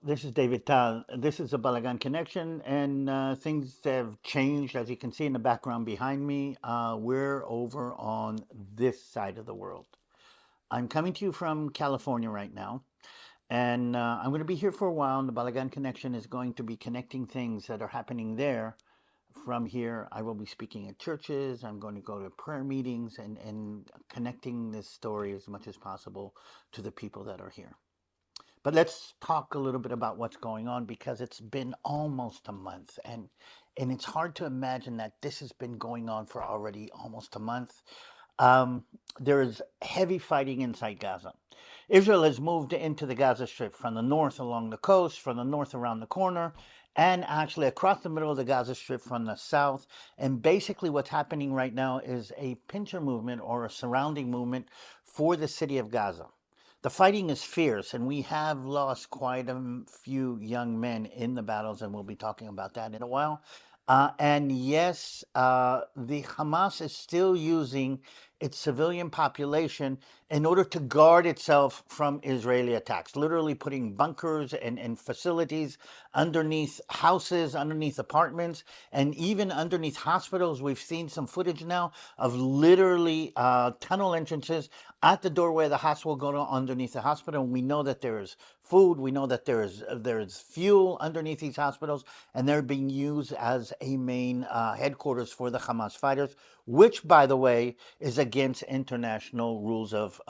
This is David Tal. This is a Balagan Connection, and things have changed. As you can see in the background behind me, we're over on this side of the world. I'm coming to you from California right now, and I'm going to be here for a while. And the Balagan Connection is going to be connecting things that are happening there. From here, I will be speaking at churches. I'm going to go to prayer meetings and connecting this story as much as possible to the people that are here. But let's talk a little bit about what's going on because it's been almost a month and it's hard to imagine that this has been going on for already almost a month. Um, there is heavy fighting inside Gaza. Israel has moved into the Gaza Strip from the north along the coast, from the north around the corner, and actually across the middle of the Gaza Strip from the south. And basically, what's happening right now is a pincer movement or a surrounding movement for the city of Gaza. The fighting is fierce, and we have lost quite a few young men in the battles, and we'll be talking about that in a while. And yes, the Hamas is still using its civilian population in order to guard itself from Israeli attacks, literally putting bunkers and facilities underneath houses, underneath apartments, and even underneath hospitals. We've seen some footage now of literally tunnel entrances at the doorway of the hospital, go to underneath the hospital. And we know that there is food. We know that there is fuel underneath these hospitals, and they're being used as a main headquarters for the Hamas fighters, which, by the way, is against international rules of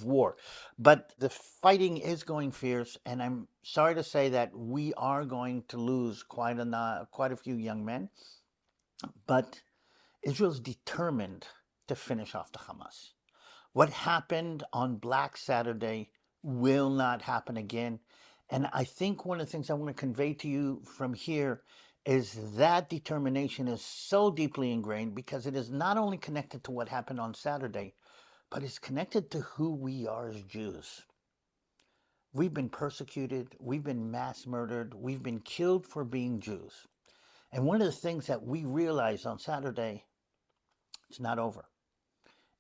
war. But the fighting is going fierce, and I'm sorry to say that we are going to lose quite a few young men. But Israel's determined to finish off the Hamas. What happened on Black Saturday will not happen again. And I think one of the things I want to convey to you from here is that determination is so deeply ingrained because it is not only connected to what happened on Saturday, but it's connected to who we are as Jews. We've been persecuted, we've been mass murdered, we've been killed for being Jews. And one of the things that we realized on Saturday, it's not over.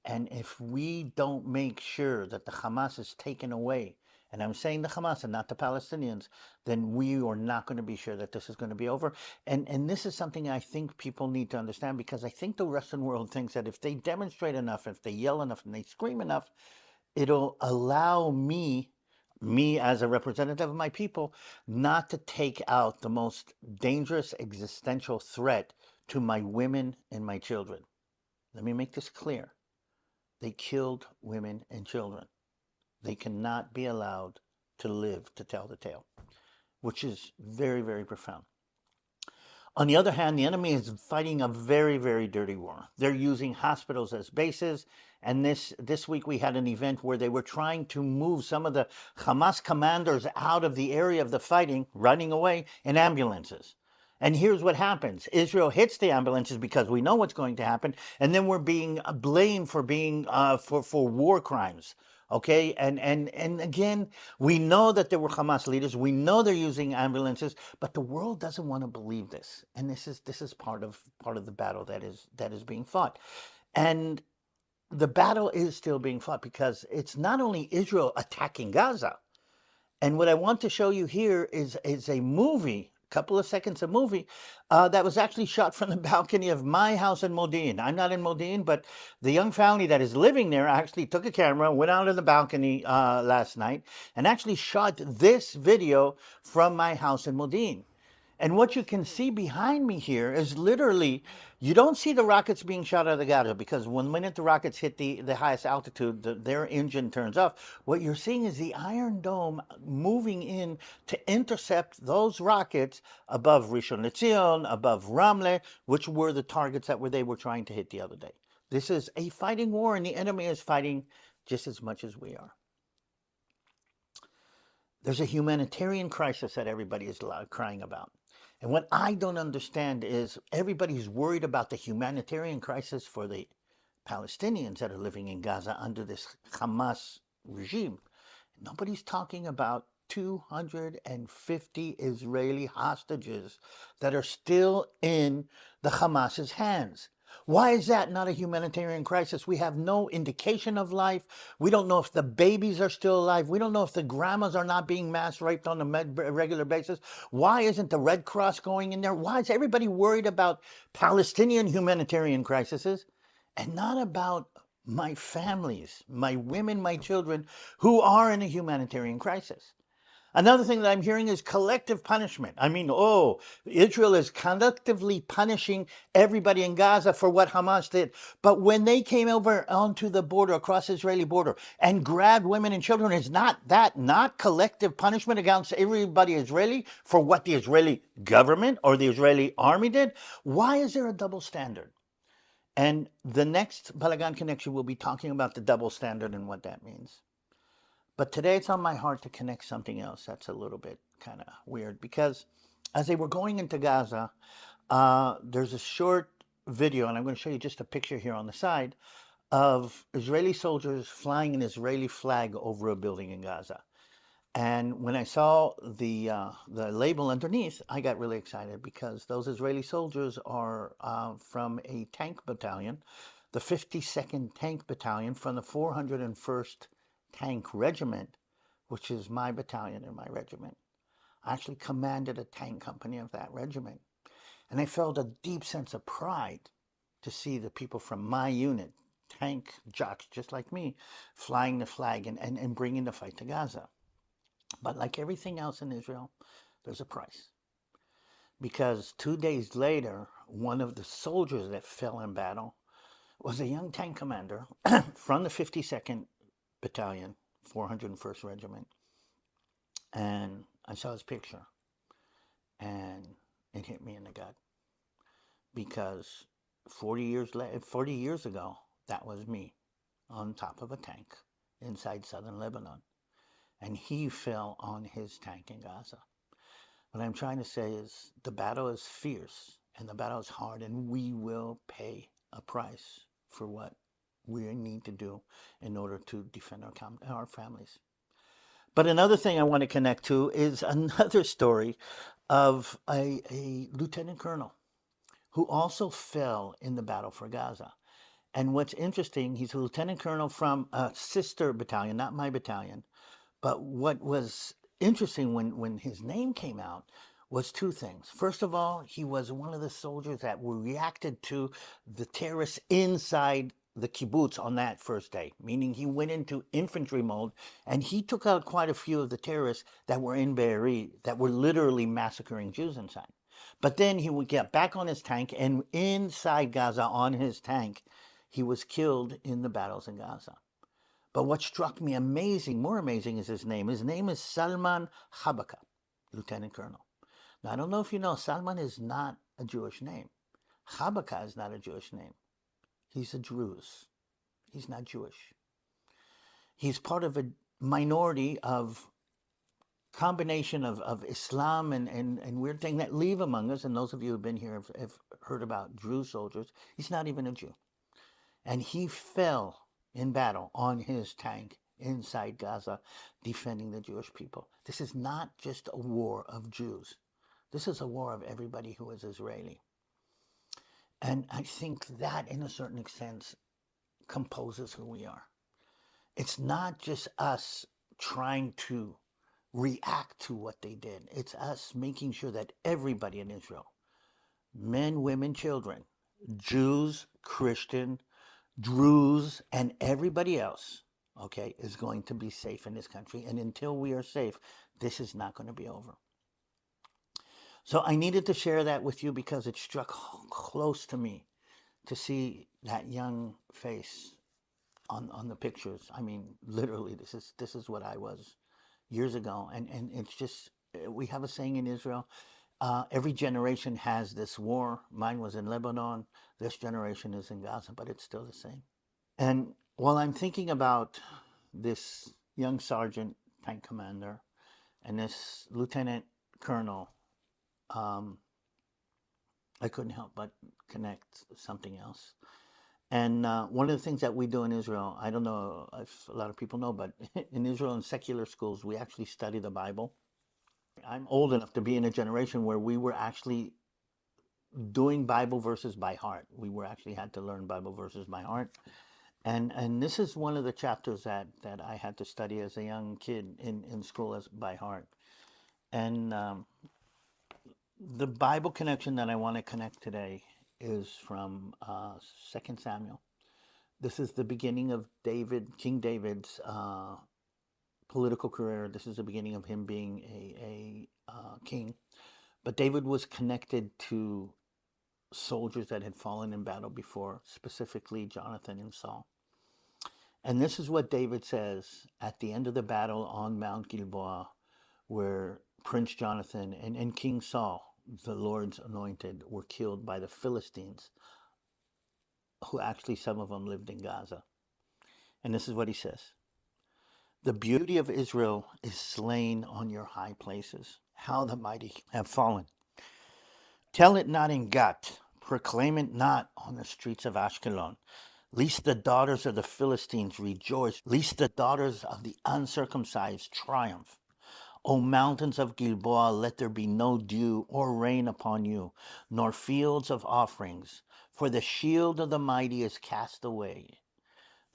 And if we don't make sure that the Hamas is taken away, and I'm saying the Hamas and not the Palestinians, then we are not going to be sure that this is going to be over. And this is something I think people need to understand because I think the Western world thinks that if they demonstrate enough, if they yell enough, and they scream enough, it'll allow me as a representative of my people, not to take out the most dangerous existential threat to my women and my children. Let me make this clear. They killed women and children. They cannot be allowed to live to tell the tale, which is very, very profound. On the other hand, the enemy is fighting a very, very dirty war. They're using hospitals as bases. And this week we had an event where they were trying to move some of the Hamas commanders out of the area of the fighting, running away in ambulances. And here's what happens. Israel hits the ambulances because we know what's going to happen. And then we're being blamed for being for war crimes. Okay, and again, we know that there were Hamas leaders. We know they're using ambulances, but the world doesn't want to believe this. And this is part of the battle that is being fought. And the battle is still being fought because it's not only Israel attacking Gaza. And what I want to show you here is a movie, a couple of seconds of movie, that was actually shot from the balcony of my house in Modin. I'm not in Modin, but the young family that is living there actually took a camera, went out on the balcony last night, and actually shot this video from my house in Modin. And what you can see behind me here is literally, you don't see the rockets being shot out of the Gaza because one minute the rockets hit the highest altitude, their engine turns off. What you're seeing is the Iron Dome moving in to intercept those rockets above Rishon LeZion, above Ramle, which were the targets they were trying to hit the other day. This is a fighting war, and the enemy is fighting just as much as we are. There's a humanitarian crisis that everybody is crying about. And what I don't understand is everybody's worried about the humanitarian crisis for the Palestinians that are living in Gaza under this Hamas regime. Nobody's talking about 250 Israeli hostages that are still in the Hamas's hands. Why is that not a humanitarian crisis? We have no indication of life. We don't know if the babies are still alive. We don't know if the grandmas are not being mass raped on a regular basis. Why isn't the Red Cross going in there? Why is everybody worried about Palestinian humanitarian crises and not about my families, my women, my children who are in a humanitarian crisis? Another thing that I'm hearing is collective punishment. I mean, oh, Israel is collectively punishing everybody in Gaza for what Hamas did. But when they came over onto the border, across the Israeli border, and grabbed women and children, is not collective punishment against everybody Israeli for what the Israeli government or the Israeli army did? Why is there a double standard? And the next Balagan Connection will be talking about the double standard and what that means. But today it's on my heart to connect something else that's a little bit kind of weird, because as they were going into Gaza, there's a short video, and I'm going to show you just a picture here on the side of Israeli soldiers flying an Israeli flag over a building in Gaza. And when I saw the label underneath, I got really excited because those Israeli soldiers are from a tank battalion, the 52nd Tank Battalion from the 401st Tank Regiment, which is my battalion and my regiment. I actually commanded a tank company of that regiment. And I felt a deep sense of pride to see the people from my unit, tank jocks just like me, flying the flag and bringing the fight to Gaza. But like everything else in Israel, there's a price. Because 2 days later, one of the soldiers that fell in battle was a young tank commander from the 52nd Battalion, 401st Regiment. And I saw his picture, and it hit me in the gut. Because 40 years ago, that was me on top of a tank inside southern Lebanon. And he fell on his tank in Gaza. What I'm trying to say is the battle is fierce and the battle is hard, and we will pay a price for what we need to do in order to defend our families. But another thing I want to connect to is another story of a lieutenant colonel who also fell in the battle for Gaza. And what's interesting, he's a lieutenant colonel from a sister battalion, not my battalion. But what was interesting when his name came out was two things. First of all, he was one of the soldiers that reacted to the terrorists inside the kibbutz on that first day, meaning he went into infantry mode and he took out quite a few of the terrorists that were in Be'eri, that were literally massacring Jews inside. But then he would get back on his tank, and inside Gaza on his tank, he was killed in the battles in Gaza. But what struck me amazing, more amazing, is his name. His name is Salman Habaka, Lieutenant Colonel. Now, I don't know if you know, Salman is not a Jewish name. Habaka is not a Jewish name. He's a Druze. He's not Jewish. He's part of a minority of combination of Islam and weird thing that live among us. And those of you who've been here have heard about Druze soldiers. He's not even a Jew. And he fell in battle on his tank inside Gaza, defending the Jewish people. This is not just a war of Jews. This is a war of everybody who is Israeli. And I think that, in a certain extent, composes who we are. It's not just us trying to react to what they did. It's us making sure that everybody in Israel, men, women, children, Jews, Christian, Druze, and everybody else, okay, is going to be safe in this country. And until we are safe, this is not going to be over. So I needed to share that with you because it struck close to me to see that young face on the pictures. I mean, literally, this is what I was years ago. And it's just, we have a saying in Israel, every generation has this war. Mine was in Lebanon. This generation is in Gaza, but it's still the same. And while I'm thinking about this young sergeant, tank commander, and this lieutenant colonel, I couldn't help but connect something else. And one of the things that we do in Israel, I don't know if a lot of people know, but in Israel, in secular schools, we actually study the Bible. I'm old enough to be in a generation where we were actually doing Bible verses by heart. We were actually had to learn Bible verses by heart. And this is one of the chapters that I had to study as a young kid in school as by heart. And the Bible connection that I want to connect today is from 2 Samuel. This is the beginning of King David's political career. This is the beginning of him being a king. But David was connected to soldiers that had fallen in battle before, specifically Jonathan and Saul. And this is what David says at the end of the battle on Mount Gilboa, where Prince Jonathan and King Saul, the Lord's anointed, were killed by the Philistines, who actually some of them lived in Gaza. And this is what he says: "The beauty of Israel is slain on your high places. How the mighty have fallen. Tell it not in Gat, proclaim it not on the streets of Ashkelon, lest the daughters of the Philistines rejoice, lest the daughters of the uncircumcised triumph. O mountains of Gilboa, let there be no dew or rain upon you, nor fields of offerings, for the shield of the mighty is cast away.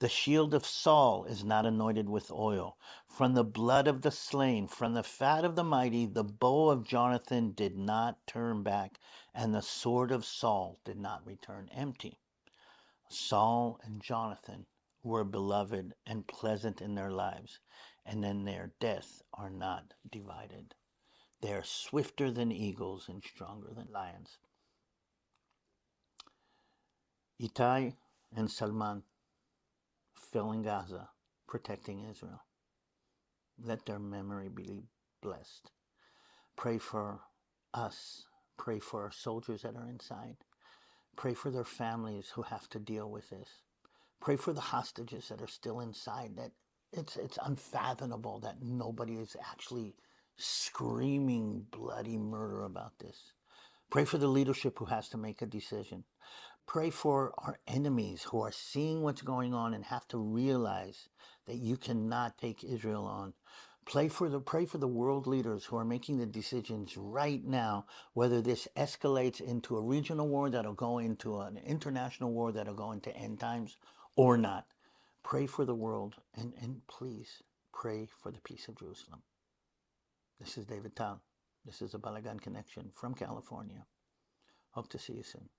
The shield of Saul is not anointed with oil. From the blood of the slain, from the fat of the mighty, the bow of Jonathan did not turn back, and the sword of Saul did not return empty." Saul and Jonathan were beloved and pleasant in their lives, and in their death are not divided. They are swifter than eagles and stronger than lions. Ittai and Salman fell in Gaza, protecting Israel. Let their memory be blessed. Pray for us. Pray for our soldiers that are inside. Pray for their families who have to deal with this. Pray for the hostages that are still inside. That it's unfathomable that nobody is actually screaming bloody murder about this. Pray for the leadership who has to make a decision. Pray for our enemies who are seeing what's going on and have to realize that you cannot take Israel on. Pray for the world leaders who are making the decisions right now, whether this escalates into a regional war that'll go into an international war that'll go into end times or not. Pray for the world, and please pray for the peace of Jerusalem. This is David Tang. This is a Balagan Connection from California. Hope to see you soon.